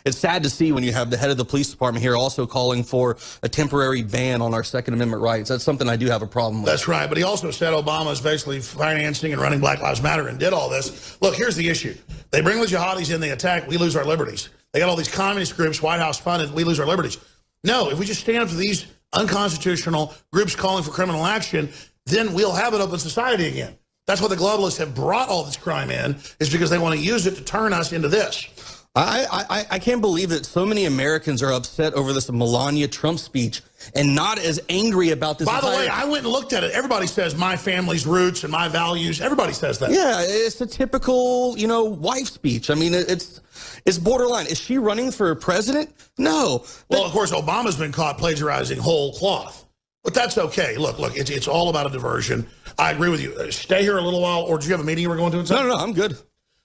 It's sad to see when you have the head of the police department here also calling for a temporary ban on our Second Amendment rights. That's something I do have a problem with. That's right. But he also said Obama is basically financing and running Black Lives Matter and did all this. Look, here's the issue. They bring the jihadis in, they attack, we lose our liberties. They got all these communist groups, White House funded, we lose our liberties. No, if we just stand up to these unconstitutional groups calling for criminal action, then we'll have an open society again. That's why the globalists have brought all this crime in, is because they want to use it to turn us into this. I can't believe that so many Americans are upset over this Melania Trump speech and not as angry about this. By the way, I went and looked at it. Everybody says my family's roots and my values. Everybody says that. Yeah, it's a typical, wife speech. I mean, it's borderline. Is she running for president? No. Well, of course, Obama's been caught plagiarizing whole cloth. But that's okay. Look, it's all about a diversion. I agree with you. Stay here a little while, or do you have a meeting we're going to? No, I'm good.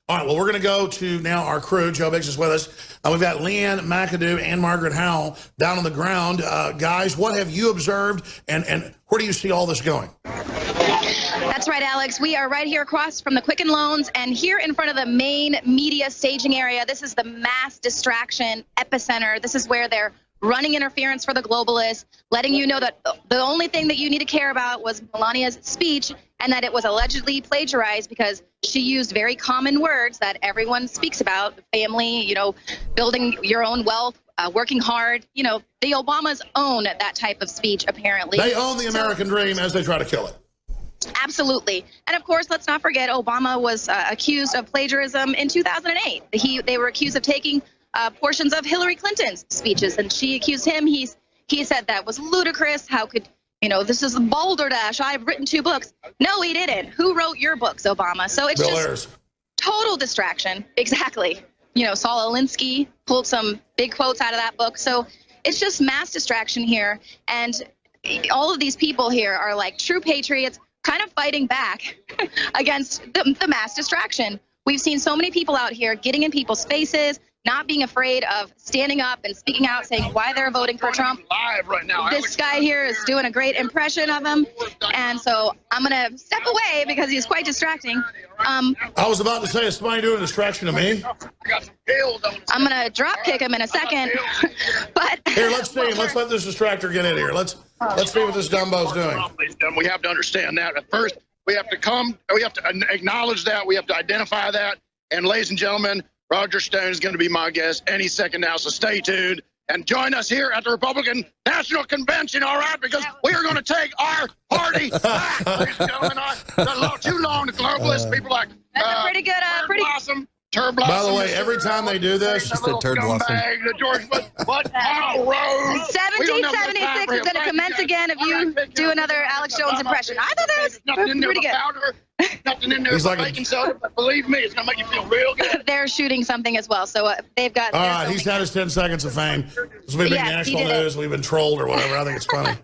All right, well, we're going to go to now our crew. Joe Biggs is with us. We've got Leanne McAdoo and Margaret Howell down on the ground. Guys, what have you observed, and where do you see all this going? That's right, Alex. We are right here across from the Quicken Loans and here in front of the main media staging area. This is the mass distraction epicenter. This is where they're running interference for the globalists, letting you know that the only thing that you need to care about was Melania's speech and that it was allegedly plagiarized because she used very common words that everyone speaks about: family, building your own wealth, working hard. The Obamas own that type of speech, apparently. They own the American dream as they try to kill it. Absolutely. And of course, let's not forget Obama was accused of plagiarism in 2008. They were accused of taking portions of Hillary Clinton's speeches, and she accused him. He said that was ludicrous. How could, this is balderdash. I've written 2 books. No, he didn't. Who wrote your books, Obama? So it's just total distraction. Exactly. Saul Alinsky pulled some big quotes out of that book. So it's just mass distraction here. And all of these people here are like true patriots, kind of fighting back against the mass distraction. We've seen so many people out here getting in people's faces, not being afraid of standing up and speaking out, saying why they're voting for Trump. This guy here is doing a great impression of him, and so I'm going to step away because he's quite distracting. I was about to say, is somebody doing a distraction to me? I'm going to drop kick him in a second. But here, let's see. Let's let this distractor get in here. Let's see what this Dumbo's doing. We have to understand that. At first, we have to acknowledge that. We have to identify that. And ladies and gentlemen, Roger Stone is going to be my guest any second now, so stay tuned and join us here at the Republican National Convention, all right? Because we are going to take our party back, ladies and gentlemen. Too long, the globalists, people like that's a pretty good, Blossom, Turd Blossom. By the way, every time they do this, just a Turd Blossom. The George Bush, what? Rose. 1776 is going to commence again if you do another Alex Jones impression. I thought that was pretty good. Nothing in there He's like baking soda, but believe me, it's going to make you feel real good. They're shooting something as well, so they've got... All right, he's had his 10 seconds of fame. This will be big national news. We've been trolled or whatever. I think it's funny.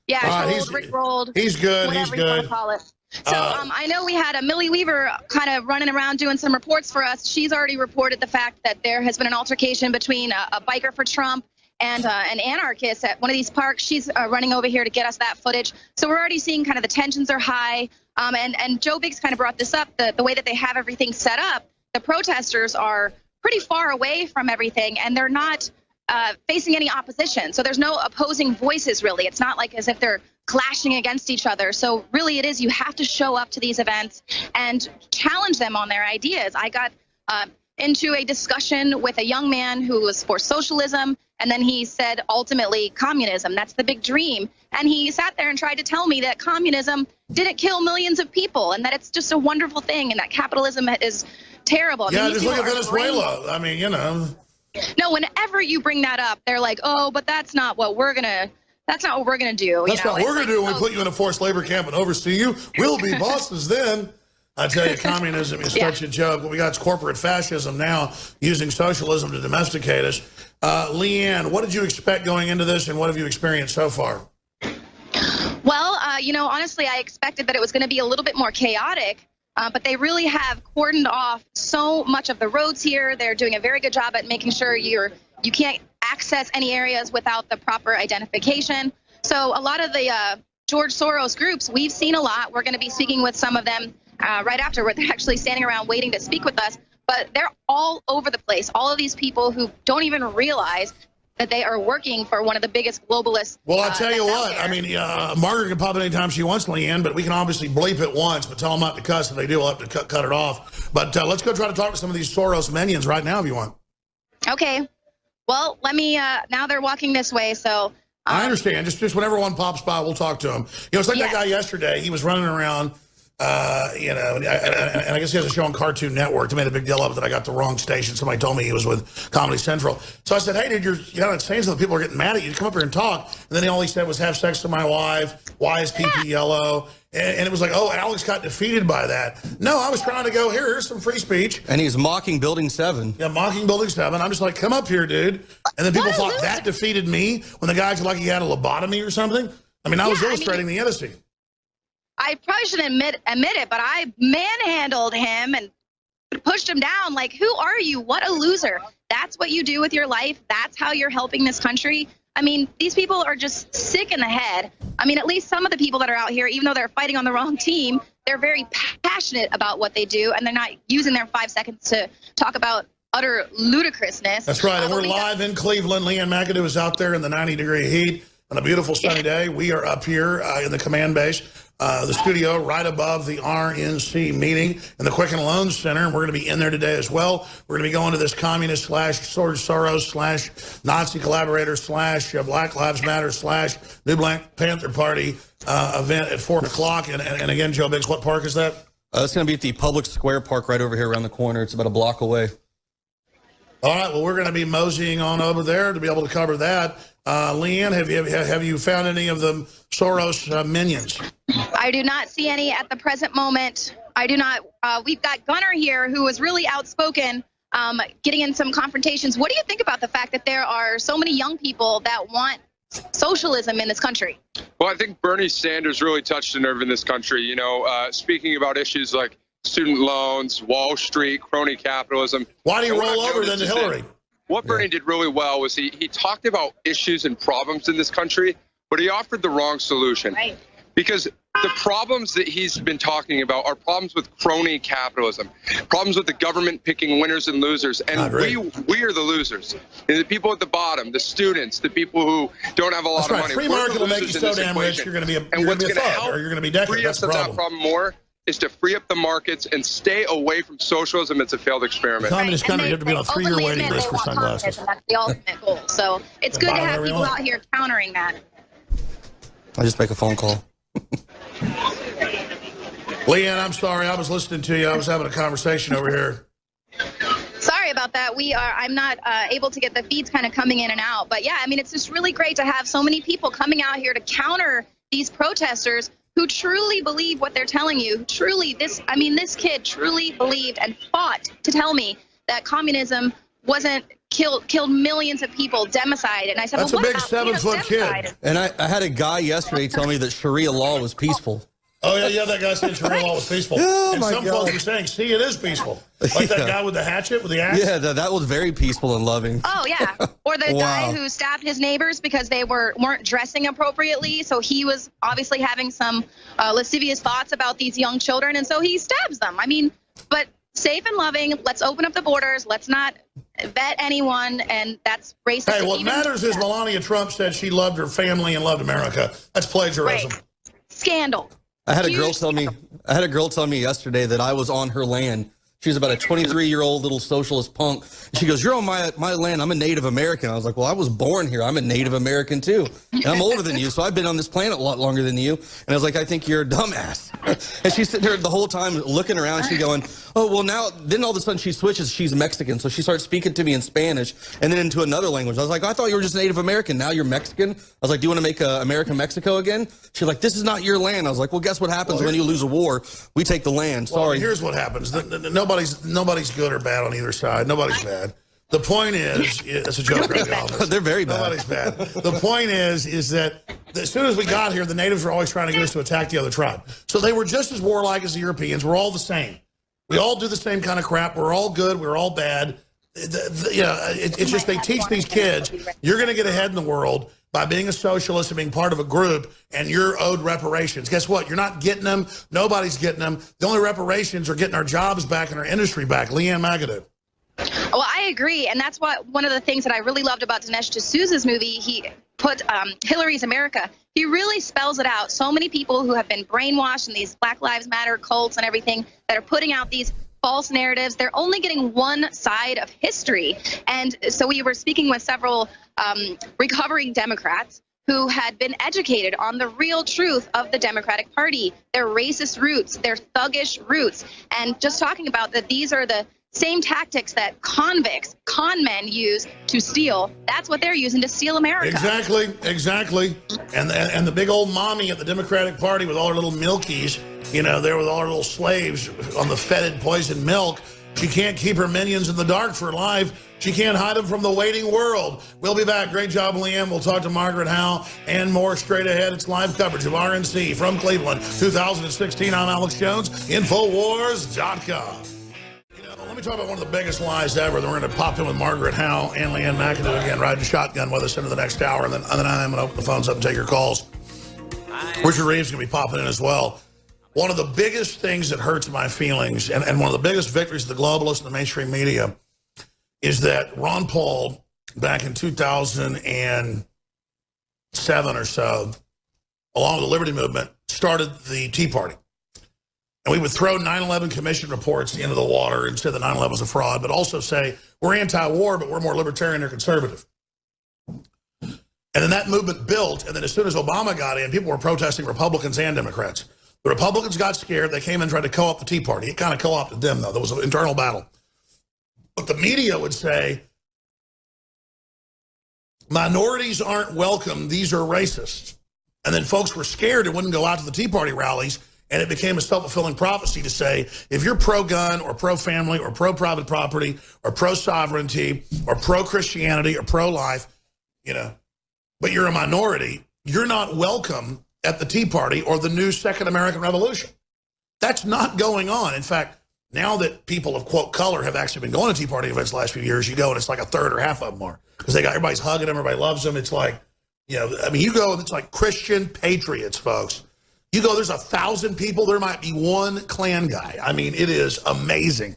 Yeah, trolled, rickrolled. He's good. He's good. So I know we had Millie Weaver kind of running around doing some reports for us. She's already reported the fact that there has been an altercation between a biker for Trump and an anarchist at one of these parks. She's running over here to get us that footage. So we're already seeing kind of the tensions are high. And Joe Biggs kind of brought this up, the way that they have everything set up. The protesters are pretty far away from everything, and they're not facing any opposition. So there's no opposing voices, really. It's not like as if they're clashing against each other. So really it is, you have to show up to these events and challenge them on their ideas. I got into a discussion with a young man who was for socialism, and then he said ultimately communism, that's the big dream. And he sat there and tried to tell me that communism didn't kill millions of people and that it's just a wonderful thing and that capitalism is terrible. Yeah, just look at Venezuela. I mean, No, whenever you bring that up, they're like, oh, but that's not what we're going to do. That's not what we're going to do when we put you in a forced labor camp and oversee you. We'll be bosses then. I tell you, communism is such a joke. What we got is corporate fascism now, using socialism to domesticate us. Leanne, what did you expect going into this, and what have you experienced so far? Well, honestly, I expected that it was going to be a little bit more chaotic, but they really have cordoned off so much of the roads here. They're doing a very good job at making sure you can't access any areas without the proper identification. So a lot of the George Soros groups, we've seen a lot. We're going to be speaking with some of them right after, where they're actually standing around waiting to speak with us. but they're all over the place. All of these people who don't even realize that they are working for one of the biggest globalists. Well, I'll tell you that's out what. there. I mean, Margaret can pop it anytime she wants, Leanne, but we can obviously bleep it once, but tell them not to cuss. If they do, we'll have to cut it off. But let's go try to talk to some of these Soros minions right now if you want. Okay. Well, let me, now they're walking this way, so. I understand. Just whenever one pops by, we'll talk to him. You know, it's like that guy yesterday. He was running around, you know, and I guess he has a show on Cartoon Network. They made a big deal of it that I got the wrong station. Somebody told me he was with Comedy Central. So I said, hey, dude, you're not saying something. People are getting mad at you. Come up here and talk. And then all he said was, have sex with my wife. Why is PP yellow? And it was like, oh, Alex got defeated by that. No, I was trying to go, here's some free speech. And he's mocking Building 7. Yeah, mocking Building 7. I'm just like, come up here, dude. And then people thought that defeated me when the guy's like he had a lobotomy or something. I mean, I was illustrating the idiocy. I probably shouldn't admit it, but I manhandled him and pushed him down. Like, who are you? What a loser. That's what you do with your life. That's how you're helping this country. I mean, these people are just sick in the head. I mean, at least some of the people that are out here, even though they're fighting on the wrong team, they're very passionate about what they do, and they're not using their 5 seconds to talk about utter ludicrousness. That's right. And we're live in Cleveland. Leanne McAdoo is out there in the 90-degree heat on a beautiful sunny day. We are up here in the command base, the studio right above the RNC meeting in the Quicken Loans Center. And we're going to be in there today as well. We're going to be going to this communist / George Soros / Nazi collaborator / Black Lives Matter / New Black Panther Party event at 4 o'clock. And again, Joe Biggs, what park is that? It's going to be at the Public Square Park right over here around the corner. It's about a block away. All right, well, we're going to be moseying on over there to be able to cover that. Leanne, have you found any of the Soros minions? I do not see any at the present moment. I do not. We've got Gunnar here, who was really outspoken, getting in some confrontations. What do you think about the fact that there are so many young people that want socialism in this country? Well, I think Bernie Sanders really touched a nerve in this country. You know, speaking about issues like student loans, Wall Street, crony capitalism. Why do you roll over then to Hillary? What Bernie did really well was he talked about issues and problems in this country, but he offered the wrong solution. Right. Because the problems that he's been talking about are problems with crony capitalism, problems with the government picking winners and losers, and we are the losers. And the people at the bottom, the students, the people who don't have a lot of money. Free market will make you so damn rich, you're going to be a thug, or you're going to be decorated. Free us of that problem more is to free up the markets and stay away from socialism. It's a failed experiment. Communist country, you have to be on a 3-year waiting list for sunglasses. And that's the ultimate goal. So it's good to have people out here countering that. I just make a phone call. Leanne, I'm sorry. I was listening to you. I was having a conversation over here. Sorry about that. I'm not able to get the feeds kind of coming in and out. But yeah, I mean, it's just really great to have so many people coming out here to counter these protesters who truly believe what they're telling you. Truly, this kid truly believed and fought to tell me that communism wasn't killed millions of people, democide. And I said, that's well, a big 7-foot kid. And I had a guy yesterday tell me that Sharia law was peaceful. Oh, yeah, that guy said Sharia law was peaceful. Oh, and some folks were saying, see, it is peaceful. Like that guy with the hatchet, with the axe. Yeah, that was very peaceful and loving. Oh, yeah. Or the guy who stabbed his neighbors because they weren't dressing appropriately. So he was obviously having some lascivious thoughts about these young children. And so he stabs them. I mean, but safe and loving. Let's open up the borders. Let's not vet anyone. And that's racist. Hey, what matters is Melania Trump said she loved her family and loved America. That's plagiarism. Right. Scandal. I had a girl tell me yesterday that I was on her land. She was about a 23-year-old little socialist punk. And she goes, you're on my land. I'm a Native American. I was like, well, I was born here. I'm a Native American, too. And I'm older than you, so I've been on this planet a lot longer than you. And I was like, I think you're a dumbass. And she's sitting there the whole time looking around. She's going, oh, well, now, then all of a sudden she switches. She's Mexican. So she starts speaking to me in Spanish and then into another language. I was like, I thought you were just Native American. Now you're Mexican. I was like, do you want to make America Mexico again? She's like, this is not your land. I was like, well, guess what happens when you lose a war? We take the land. Sorry. Well, here's what happens. Nobody's good or bad on either side. Nobody's bad. The point is, it's a joke. They're very bad. Nobody's bad. The point is that as soon as we got here, the natives were always trying to get us to attack the other tribe. So they were just as warlike as the Europeans. We're all the same. We all do the same kind of crap. We're all good. We're all bad. It's just they teach these kids, you're going to get ahead in the world by being a socialist and being part of a group, and you're owed reparations. Guess what? You're not getting them. Nobody's getting them. The only reparations are getting our jobs back and our industry back. Leanne McAdoo. Well, I agree, and that's what one of the things that I really loved about Dinesh D'Souza's movie. He put Hillary's America. He really spells it out. So many people who have been brainwashed in these Black Lives Matter cults and everything that are putting out these false narratives. They're only getting one side of history. And so we were speaking with several recovering Democrats who had been educated on the real truth of the Democratic Party, their racist roots, their thuggish roots, and just talking about that these are the same tactics that convicts, con men use to steal. That's what they're using to steal America. Exactly, exactly. And the big old mommy at the Democratic Party with all her little milkies, you know, there with all her little slaves on the fetid poison milk. She can't keep her minions in the dark for life. She can't hide them from the waiting world. We'll be back. Great job, Leanne. We'll talk to Margaret Howe and more straight ahead. It's live coverage of RNC from Cleveland, 2016. I'm Alex Jones, Infowars.com. Let me talk about one of the biggest lies ever. Then we're going to pop in with Margaret Howe and Leanne McAdoo again, riding shotgun with us into the next hour. And then I'm going to open the phones up and take your calls. Richard Reeves is going to be popping in as well. One of the biggest things that hurts my feelings, and one of the biggest victories of the globalists and the mainstream media, is that Ron Paul, back in 2007 or so, along with the Liberty Movement, started the Tea Party. And we would throw 9/11 Commission reports into the water and say that 9/11 was a fraud, but also say we're anti-war, but we're more libertarian or conservative. And then that movement built, and then as soon as Obama got in, people were protesting, Republicans and Democrats. The Republicans got scared. They came in and tried to co-opt the Tea Party. It kind of co-opted them, though. There was an internal battle. But the media would say, minorities aren't welcome. These are racists. And then folks were scared and wouldn't go out to the Tea Party rallies. And it became a self-fulfilling prophecy to say, if you're pro-gun or pro-family or pro-private property or pro-sovereignty or pro-Christianity or pro-life, you know, but you're a minority, you're not welcome at the Tea Party or the new Second American Revolution. That's not going on. In fact, now that people of, quote, color have actually been going to Tea Party events the last few years, you go and it's like a third or half of them are. Because everybody's hugging them, everybody loves them. It's like, you know, I mean, you go and it's like Christian patriots, folks. You go, there's 1,000 people, there might be one Klan guy. I mean, it is amazing.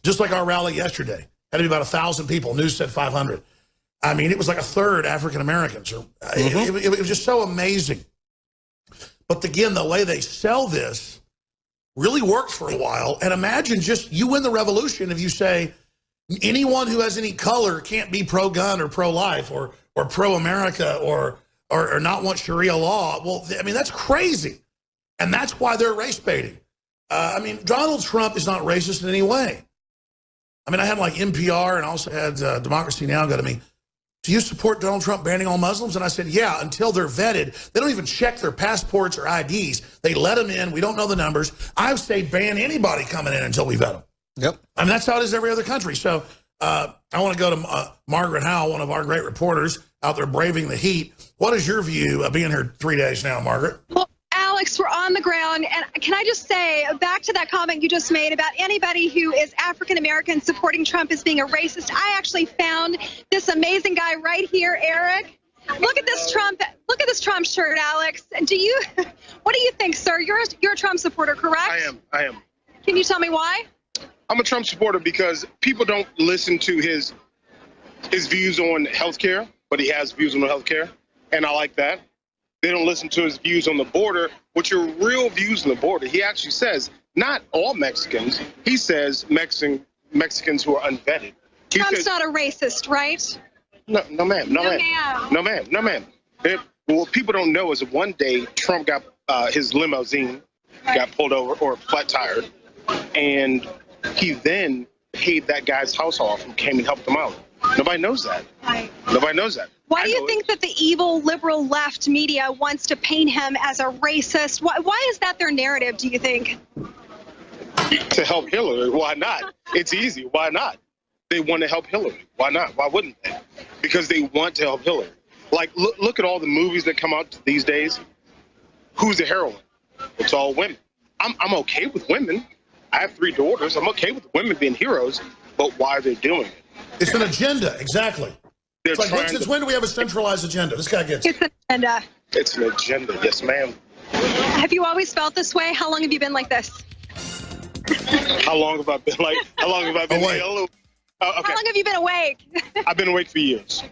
Just like our rally yesterday. Had to be about 1,000 people. News said 500. I mean, it was like a third African Americans. It was just so amazing. But again, the way they sell this really worked for a while. And imagine just, you win the revolution if you say, anyone who has any color can't be pro-gun or pro-life or pro-America or not want Sharia law. Well, I mean, that's crazy. And that's why they're race baiting. I mean, Donald Trump is not racist in any way. I mean, I had like NPR and also had Democracy Now! Go to me, do you support Donald Trump banning all Muslims? And I said, yeah, until they're vetted. They don't even check their passports or IDs. They let them in. We don't know the numbers. I say ban anybody coming in until we vet them. Yep. I mean, that's how it is every other country. So I want to go to Margaret Howe, one of our great reporters out there braving the heat. What is your view of being here 3 days now, Margaret? Well, Alex, we're on the ground. And can I just say, back to that comment you just made about anybody who is African-American supporting Trump as being a racist, I actually found this amazing guy right here, Eric. Look at this Trump shirt, Alex. What do you think, sir? You're a Trump supporter, correct? I am. Can you tell me why? I'm a Trump supporter because people don't listen to his views on healthcare, but he has views on healthcare, and I like that. They don't listen to his views on the border, which are real views on the border. He actually says not all Mexicans. He says Mexicans who are unvetted. Trump's not a racist, right? No, ma'am. No, ma'am. What people don't know is that one day Trump got his limousine got pulled over or flat tired, and he then paid that guy's house off who came and helped him out. Nobody knows that. Nobody knows that. Why do you think that the evil liberal left media wants to paint him as a racist? Why is that their narrative, do you think? To help Hillary. Why not? It's easy. Why not? They want to help Hillary. Why not? Why wouldn't they? Because they want to help Hillary. Like, look at all the movies that come out these days. Who's the heroine? It's all women. I'm okay with women. I have 3 daughters. I'm okay with women being heroes, but why are they doing it? It's an agenda, exactly. It's like, since when do we have a centralized agenda? This guy gets it. It's an agenda, yes, ma'am. Have you always felt this way? How long have you been like this? How long have I been awake? ill? Okay. How long have you been awake? I've been awake for years.